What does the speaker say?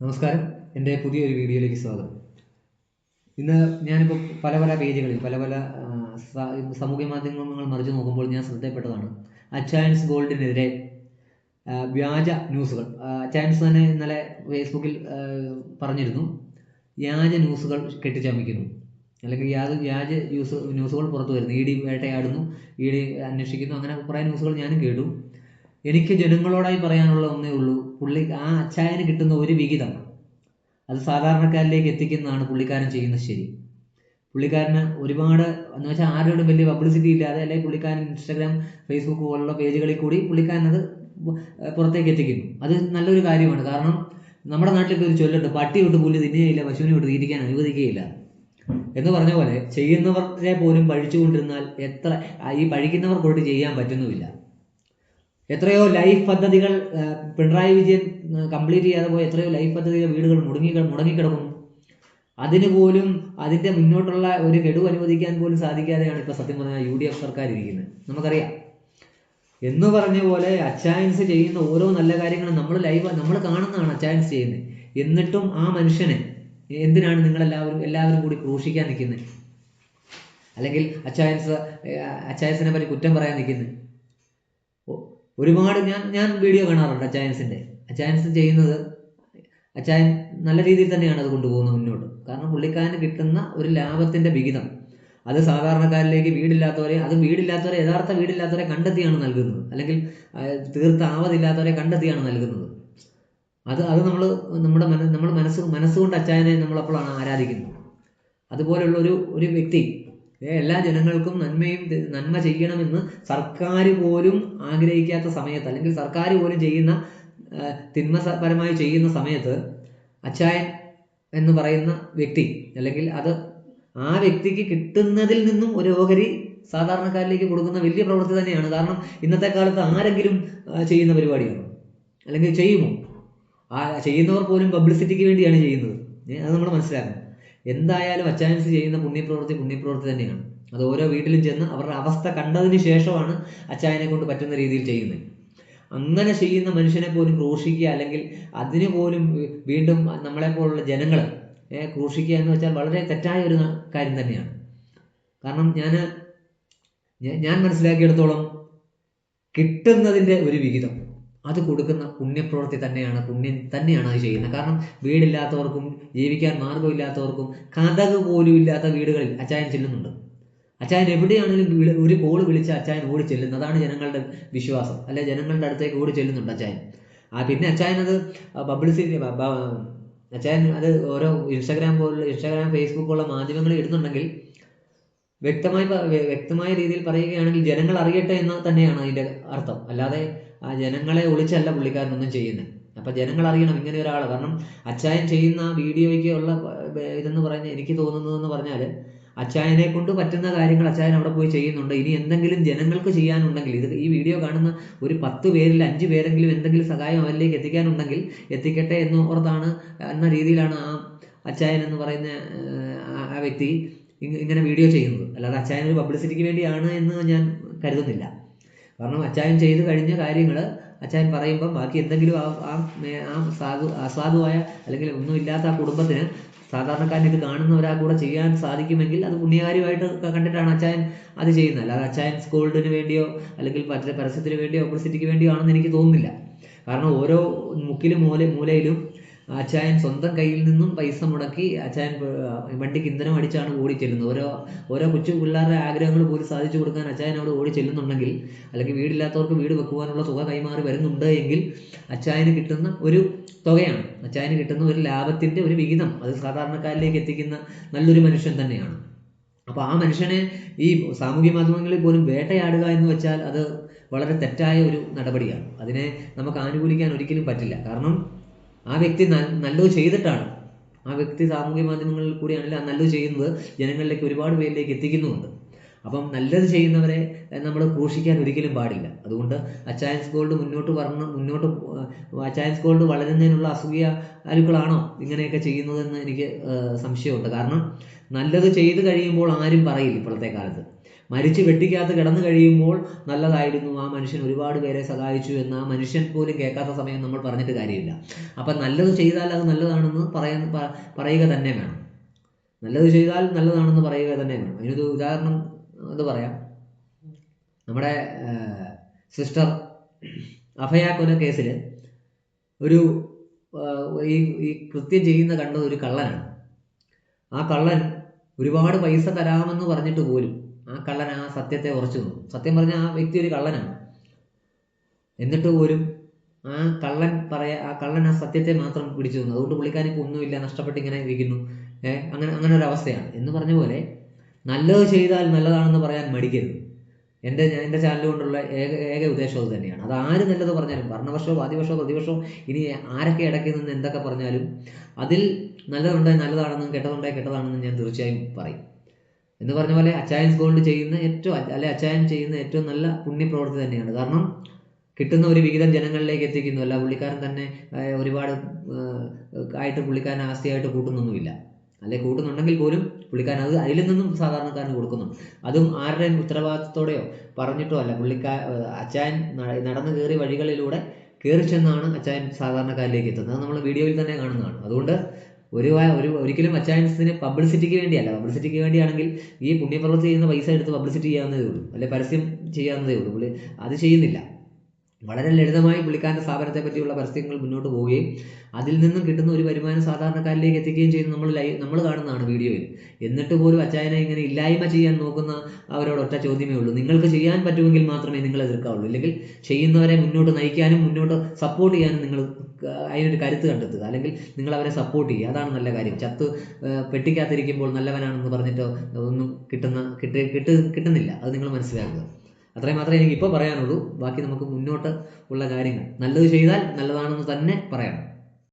നമസ്കാരം, എൻ്റെ പുതിയൊരു വീഡിയോയിലേക്ക് സ്വാഗതം. ഇന്ന് ഞാനിപ്പോൾ പല പല പേജുകളിൽ പല പല സാമൂഹ്യ മാധ്യമങ്ങൾ മറിച്ച് നോക്കുമ്പോൾ ഞാൻ ശ്രദ്ധയപ്പെട്ടതാണ് അച്ചയൻസ് ഗോൾഡിനെതിരെ വ്യാജ ന്യൂസുകൾ. അച്ചയൻസ് തന്നെ ഇന്നലെ ഫേസ്ബുക്കിൽ പറഞ്ഞിരുന്നു, വ്യാജ ന്യൂസുകൾ കെട്ടിച്ചമയ്ക്കുന്നു, അല്ലെങ്കിൽ വ്യാജ ന്യൂസുകൾ പുറത്തു വരുന്നു. ഇ ഡി വേട്ടയാടുന്നു, ഇ ഡി അന്വേഷിക്കുന്നു, അങ്ങനെ കുറേ ന്യൂസുകൾ ഞാനും കേട്ടു. എനിക്ക് ജനങ്ങളോടായി പറയാനുള്ള ഒന്നേ ഉള്ളൂ, ആ അച്ചായന് കിട്ടുന്ന ഒരു വിഹിതം അത് സാധാരണക്കാരിലേക്ക് എത്തിക്കുന്നതാണ് പുള്ളിക്കാരൻ ചെയ്യുന്നത് ശരി. പുള്ളിക്കാരന് ഒരുപാട് എന്ന് വെച്ചാൽ ആരോടും വലിയ പബ്ലിസിറ്റി ഇല്ലാതെ, അല്ലെങ്കിൽ പുള്ളിക്കാരൻ ഇൻസ്റ്റാഗ്രാം, ഫേസ്ബുക്ക് പോലുള്ള പേജുകളിൽ കൂടി പുള്ളിക്കാരൻ അത് പുറത്തേക്ക് എത്തിക്കുന്നു. അത് നല്ലൊരു കാര്യമാണ്. കാരണം നമ്മുടെ നാട്ടിലൊക്കെ ഒരു ചൊല്ലുണ്ട്, പട്ടി വിട്ട് പുല്ല് തിന്നുകയില്ല, പശുവിനെ വിട്ട് തീറ്റിക്കാൻ അനുവദിക്കുകയില്ല എന്ന് പറഞ്ഞ പോലെ, ചെയ്യുന്നവരെ പോലും പഴിച്ചുകൊണ്ടിരുന്നാൽ ഈ പഴിക്കുന്നവർക്കൊട്ട് ചെയ്യാൻ പറ്റുന്നുമില്ല. എത്രയോ ലൈഫ് പദ്ധതികൾ പിണറായി വിജയൻ കംപ്ലീറ്റ് ചെയ്യാതെ പോയ എത്രയോ ലൈഫ് പദ്ധതികൾ വീടുകൾ മുടങ്ങിക്കിടക്കുന്നു. അതിന് പോലും അതിൻ്റെ മുന്നോട്ടുള്ള ഒരു ഗഡു അനുവദിക്കാൻ പോലും സാധിക്കാതെയാണ് ഇപ്പോൾ സത്യം പറഞ്ഞാൽ UDF സർക്കാർ ഇരിക്കുന്നത്. നമുക്കറിയാം. എന്ന് പറഞ്ഞ പോലെ അച്ചായൻസ് ചെയ്യുന്ന ഓരോ നല്ല കാര്യങ്ങളും നമ്മൾ കാണുന്നതാണ് അച്ചായൻസ് ചെയ്യുന്നത്. എന്നിട്ടും ആ മനുഷ്യനെ എന്തിനാണ് എല്ലാവരും കൂടി ക്രൂശിക്കാൻ നിൽക്കുന്നത്? അല്ലെങ്കിൽ അച്ചായൻസിനെ പറ്റി കുറ്റം പറയാൻ നിൽക്കുന്നത്? ഒരുപാട് ഞാൻ വീഡിയോ കാണാറുണ്ട് അച്ചായൻസ് ചെയ്യുന്നത്. അച്ചായൻ നല്ല രീതിയിൽ തന്നെയാണ് അത് കൊണ്ടുപോകുന്നത് മുന്നോട്ട്. കാരണം പുള്ളിക്കാരന് കിട്ടുന്ന ഒരു ലാഭത്തിന്റെ വിഹിതം അത് സാധാരണക്കാരിലേക്ക് വീടില്ലാത്തവരെ യഥാർത്ഥ വീടില്ലാത്തവരെ കണ്ടെത്തിയാണ് നൽകുന്നത്, അല്ലെങ്കിൽ തീർത്ത ആവതില്ലാത്തവരെ കണ്ടെത്തിയാണ് നൽകുന്നത്. അത് നമ്മൾ മനസ്സുകൊണ്ട് അച്ചായനെ നമ്മളപ്പോഴാണ് ആരാധിക്കുന്നത്. അതുപോലുള്ള ഒരു വ്യക്തി എല്ലാ ജനങ്ങൾക്കും നന്മ ചെയ്യണമെന്ന് സർക്കാർ പോലും ആഗ്രഹിക്കാത്ത സമയത്ത്, അല്ലെങ്കിൽ സർക്കാർ പോലും ചെയ്യുന്ന തിന്മപരമായി ചെയ്യുന്ന സമയത്ത് അച്ചായൻ എന്ന് പറയുന്ന വ്യക്തി, അല്ലെങ്കിൽ ആ വ്യക്തിക്ക് കിട്ടുന്നതിൽ നിന്നും ഒരു ഓഹരി സാധാരണക്കാരിലേക്ക് കൊടുക്കുന്ന വലിയ പ്രവൃത്തി തന്നെയാണ്. കാരണം ഇന്നത്തെ കാലത്ത് ആരെങ്കിലും ചെയ്യുന്ന പരിപാടിയാണ്, അല്ലെങ്കിൽ ചെയ്യുമോ? ചെയ്യുന്നവർ പോലും പബ്ലിസിറ്റിക്ക് വേണ്ടിയാണ് ചെയ്യുന്നത്. അത് നമ്മൾ മനസ്സിലാക്കണം. എന്തായാലും അച്ചായൻസ് ചെയ്യുന്ന പുണ്യപ്രവൃത്തി തന്നെയാണ്. അത് ഓരോ വീട്ടിലും ചെന്ന് അവരുടെ അവസ്ഥ കണ്ടതിന് ശേഷമാണ് അച്ചായനെ കൊണ്ട് പറ്റുന്ന രീതിയിൽ ചെയ്യുന്നത്. അങ്ങനെ ചെയ്യുന്ന മനുഷ്യനെ പോലും ക്രൂശിക്കുക, അല്ലെങ്കിൽ അതിന് പോലും വീണ്ടും നമ്മളെപ്പോലുള്ള ജനങ്ങൾ ക്രൂശിക്കുക എന്ന് വെച്ചാൽ വളരെ തെറ്റായ ഒരു കാര്യം തന്നെയാണ്. കാരണം ഞാൻ മനസ്സിലാക്കിയെടുത്തോളം കിട്ടുന്നതിൻ്റെ ഒരു വിഹിതം അത് കൊടുക്കുന്ന പുണ്യം തന്നെയാണ് അത് ചെയ്യുന്നത്. കാരണം വീടില്ലാത്തവർക്കും ജീവിക്കാൻ മാർഗമില്ലാത്തവർക്കും കതക് പോലും ഇല്ലാത്ത വീടുകളിൽ അച്ചായൻ ചെല്ലുന്നുണ്ട്. അച്ചായൻ എവിടെയാണെങ്കിലും ഒരു കോള് വിളിച്ച അച്ചായൻ ഓടി ചെല്ലുന്നത്. അതാണ് ജനങ്ങളുടെ വിശ്വാസം. അല്ലെ, ജനങ്ങളുടെ അടുത്തേക്ക് ഓടി ചെല്ലുന്നുണ്ട് അച്ചായൻ. പിന്നെ അച്ചായൻ അത് പബ്ലിസിറ്റി, അച്ചായൻ അത് ഓരോ ഇൻസ്റ്റാഗ്രാം, ഫേസ്ബുക്ക് പോലുള്ള മാധ്യമങ്ങളിൽ ഇടുന്നുണ്ടെങ്കിൽ വ്യക്തമായ രീതിയിൽ പറയുകയാണെങ്കിൽ ജനങ്ങൾ അറിയട്ടെ എന്ന് തന്നെയാണ് അതിൻ്റെ അർത്ഥം. അല്ലാതെ ജനങ്ങളെ ഒളിച്ചല്ല പുള്ളിക്കാരനൊന്നും ചെയ്യുന്നത്. അപ്പം ജനങ്ങൾ അറിയണം ഇങ്ങനെ ഒരാൾ. കാരണം അച്ചായൻ ചെയ്യുന്ന വീഡിയോയ്ക്ക് ഉള്ള ഇതെന്ന് പറഞ്ഞാൽ, എനിക്ക് തോന്നുന്നതെന്ന് പറഞ്ഞാൽ, അച്ചായനെ കൊണ്ട് പറ്റുന്ന കാര്യങ്ങൾ അച്ചായൻ അവിടെ പോയി ചെയ്യുന്നുണ്ട്. ഇനി എന്തെങ്കിലും ജനങ്ങൾക്ക് ചെയ്യാനുണ്ടെങ്കിൽ, ഈ വീഡിയോ കാണുന്ന ഒരു 10 പേരിൽ 5 പേരെങ്കിലും എന്തെങ്കിലും സഹായം അവരിലേക്ക് എത്തിക്കാനുണ്ടെങ്കിൽ എത്തിക്കട്ടെ എന്ന രീതിയിലാണ് ആ അച്ചായൻ എന്ന് പറയുന്ന ആ വ്യക്തി ഇങ്ങനെ വീഡിയോ ചെയ്യുന്നത്. അല്ലാതെ അച്ചായൻ ഒരു പബ്ലിസിറ്റിക്ക് വേണ്ടിയാണ് എന്ന് ഞാൻ കരുതുന്നില്ല. കാരണം അച്ചായൻ ചെയ്ത് കഴിഞ്ഞ കാര്യങ്ങൾ അച്ചായൻ പറയുമ്പം ബാക്കി എന്തെങ്കിലും അസാധുവായ, അല്ലെങ്കിൽ ഒന്നുമില്ലാത്ത ആ കുടുംബത്തിന്, സാധാരണക്കാരനെ ഇത് കാണുന്ന ഒരാൾ കൂടെ ചെയ്യാൻ സാധിക്കുമെങ്കിൽ അത് പുണ്യകാര്യമായിട്ട് കണ്ടിട്ടാണ് അച്ചായൻ അത് ചെയ്യുന്നത്. അല്ലാതെ അച്ചായൻസ് ഗോൾഡിന് വേണ്ടിയോ അല്ലെങ്കിൽ പരസ്യത്തിന് വേണ്ടിയോ പബ്ലിസിറ്റിക്ക് വേണ്ടിയോ ആണെന്ന് എനിക്ക് തോന്നുന്നില്ല. കാരണം ഓരോ മുക്കിലും മൂലയിലും അച്ചായൻ സ്വന്തം കയ്യിൽ നിന്നും പൈസ മുടക്കി അച്ചായൻ വണ്ടിക്ക് ഇന്ധനം അടിച്ചാണ് ഓടി ചെല്ലുന്നത്. ഓരോ കൊച്ചു പിള്ളേരുടെ ആഗ്രഹങ്ങൾ പോലും സാധിച്ചു കൊടുക്കാൻ അച്ചായൻ അവിടെ ഓടി ചെല്ലുന്നുണ്ടെങ്കിൽ, അല്ലെങ്കിൽ വീടില്ലാത്തവർക്ക് വീട് വെക്കുവാനുള്ള തുക കൈമാറി വരുന്നുണ്ട് എങ്കിൽ, അച്ചായന് കിട്ടുന്ന ഒരു തുകയാണ്, അച്ചായന് കിട്ടുന്ന ഒരു ലാഭത്തിൻ്റെ ഒരു വിഹിതം അത് സാധാരണക്കാരിലേക്ക് എത്തിക്കുന്ന നല്ലൊരു മനുഷ്യൻ തന്നെയാണ്. അപ്പോൾ ആ മനുഷ്യനെ ഈ സാമൂഹ്യ മാധ്യമങ്ങളിൽ പോലും വേട്ടയാടുക എന്ന് വെച്ചാൽ അത് വളരെ തെറ്റായ ഒരു നടപടിയാണ്. അതിനെ നമുക്ക് ആനുകൂലിക്കാൻ ഒരിക്കലും പറ്റില്ല. കാരണം ആ വ്യക്തി നല്ലത് ചെയ്തിട്ടാണ്, ആ വ്യക്തി സാമൂഹ്യ മാധ്യമങ്ങളിൽ കൂടിയാണെങ്കിൽ ആ നല്ലത് ചെയ്യുന്നത് ജനങ്ങളിലേക്ക് ഒരുപാട് പേരിലേക്ക് എത്തിക്കുന്നുമുണ്ട്. അപ്പം നല്ലത് ചെയ്യുന്നവരെ നമ്മൾ ക്രൂശിക്കാൻ ഒരിക്കലും പാടില്ല. അതുകൊണ്ട് അച്ചായൻസ് ഗോൾഡ് വളരുന്നതിനുള്ള അസൂയാലുക്കളാണോ ഇങ്ങനെയൊക്കെ ചെയ്യുന്നതെന്ന് എനിക്ക് സംശയമുണ്ട്. കാരണം നല്ലത് ചെയ്ത് കഴിയുമ്പോൾ ആരും പറയില്ല ഇപ്പോഴത്തെ കാലത്ത്. മരിച്ച് വെട്ടിക്കകത്ത് കിടന്നു കഴിയുമ്പോൾ നല്ലതായിരുന്നു, ആ മനുഷ്യൻ ഒരുപാട് പേരെ സഹായിച്ചു എന്ന് ആ മനുഷ്യൻ പോലും കേൾക്കാത്ത സമയം നമ്മൾ പറഞ്ഞിട്ട് കാര്യമില്ല. അപ്പം നല്ലത് ചെയ്താൽ അത് നല്ലതാണെന്ന് പറയുക തന്നെ വേണം. നല്ലത് ചെയ്താൽ നല്ലതാണെന്ന് പറയുക തന്നെ വേണം. അതിനൊരു ഉദാഹരണം അത് പറയാം. നമ്മുടെ സിസ്റ്റർ അഭയ കൊല കേസിൽ ഒരു ഈ കൃത്യം ചെയ്യുന്ന കണ്ടത് ഒരു കള്ളനാണ്. ആ കള്ളൻ ഒരുപാട് പൈസ തരാമെന്ന് പറഞ്ഞിട്ട് പോലും ആ കള്ളൻ ആ സത്യത്തെ ഉറച്ചു നിന്നു. സത്യം പറഞ്ഞാൽ ആ വ്യക്തി ഒരു കള്ളനാണ്. എന്നിട്ട് പോലും ആ കള്ളൻ ആ സത്യത്തെ മാത്രം പിടിച്ചു നിന്നു. അതുകൊണ്ട് പുള്ളിക്കാരിപ്പോൾ ഒന്നുമില്ല, നഷ്ടപ്പെട്ട് ഇങ്ങനെ ഇരിക്കുന്നു. അങ്ങനെ ഒരു അവസ്ഥയാണ്. എന്ന് പറഞ്ഞ പോലെ നല്ലത് ചെയ്താൽ നല്ലതാണെന്ന് പറയാൻ മടിക്കരുത്. എൻ്റെ ചാനൽ കൊണ്ടുള്ള ഏക ഉദ്ദേശം അത് തന്നെയാണ്. അത് ആര് നല്ലത് പറഞ്ഞാലും, ഭരണപക്ഷമോ വാദിപക്ഷമോ പ്രതിപക്ഷമോ ഇനി ആരൊക്കെ ഇടയ്ക്ക് നിന്ന് എന്തൊക്കെ പറഞ്ഞാലും അതിൽ നല്ലതുണ്ടായി നല്ലതാണെന്നും കെട്ടതുണ്ടായി കെട്ടതാണെന്നും ഞാൻ തീർച്ചയായും പറയും. എന്ന് പറഞ്ഞ പോലെ അച്ചായൻസ് ഗോൾഡ് ചെയ്യുന്ന അച്ചായൻ ചെയ്യുന്ന ഏറ്റവും നല്ല പുണ്യപ്രവൃത്തി തന്നെയാണ്. കാരണം കിട്ടുന്ന ഒരു വിഹിതം ജനങ്ങളിലേക്ക് എത്തിക്കുന്നു. അല്ല പുള്ളിക്കാരൻ തന്നെ ഒരുപാട് ആയിട്ട് പുള്ളിക്കാരൻ ആസ്തിയായിട്ട് കൂട്ടുന്നൊന്നുമില്ല. അല്ലെ കൂട്ടുന്നുണ്ടെങ്കിൽ പോലും പുള്ളിക്കാരൻ അതിൽ നിന്നും സാധാരണക്കാരന് കൊടുക്കുന്നുണ്ട്. അതും ആരുടെയും ഉത്തരവാദിത്തത്തോടെയോ പറഞ്ഞിട്ടോ അല്ല. അച്ചായൻ നടന്നു കയറി വഴികളിലൂടെ കയറി ചെന്നാണ് അച്ചായൻ സാധാരണക്കാരിലേക്ക് എത്തുന്നത്. അത് നമ്മൾ വീഡിയോയിൽ തന്നെ കാണുന്നതാണ്. അതുകൊണ്ട് ഒരിക്കലും അച്ചായൻസിന് പബ്ലിസിറ്റിക്ക് വേണ്ടിയല്ല. പബ്ലിസിറ്റിക്ക് വേണ്ടിയാണെങ്കിൽ ഈ പുണ്യപ്രവൃത്തി ചെയ്യുന്ന പൈസ എടുത്ത് പബ്ലിസിറ്റി ചെയ്യാവുന്നതേ ഉള്ളൂ, അല്ലെ പരസ്യം ചെയ്യാവുന്നതേ ഉള്ളൂ. പുള്ളി അത് ചെയ്യുന്നില്ല. വളരെ ലളിതമായി പുള്ളിക്കാരൻ്റെ സ്ഥാപനത്തെ പറ്റിയുള്ള പരസ്യങ്ങൾ മുന്നോട്ട് പോവുകയും അതിൽ നിന്നും കിട്ടുന്ന ഒരു വരുമാനം സാധാരണക്കാരിലേക്ക് എത്തിക്കുകയും ചെയ്യുന്ന നമ്മൾ കാണുന്നതാണ് വീഡിയോയിൽ. എന്നിട്ട് പോലും അച്ചായനെ ഇങ്ങനെ ഇല്ലായ്മ ചെയ്യാൻ നോക്കുന്ന അവരോട് ഒറ്റ ചോദ്യമേ ഉള്ളൂ: നിങ്ങൾക്ക് ചെയ്യാൻ പറ്റുമെങ്കിൽ മാത്രമേ നിങ്ങൾ എതിർക്കാവുള്ളൂ. ഇല്ലെങ്കിൽ ചെയ്യുന്നവരെ മുന്നോട്ട് നയിക്കാനും മുന്നോട്ട് സപ്പോർട്ട് ചെയ്യാനും നിങ്ങൾ അതിനൊരു കരുത്ത് കണ്ടെത്തുക. അല്ലെങ്കിൽ നിങ്ങൾ അവരെ സപ്പോർട്ട് ചെയ്യുക. അതാണ് നല്ല കാര്യം. പെട്ടിക്കകത്തിരിക്കുമ്പോൾ നല്ലവനാണെന്ന് പറഞ്ഞിട്ടോ ഒന്നും കിട്ടുന്നില്ല. അത് നിങ്ങൾ മനസ്സിലാക്കുക. അത്രയും മാത്രമേ എനിക്ക് ഇപ്പോൾ പറയാനുള്ളൂ. ബാക്കി നമുക്ക് മുന്നോട്ട് ഉള്ള കാര്യങ്ങൾ നല്ലത് ചെയ്താൽ നല്ലതാണെന്ന് തന്നെ പറയണം.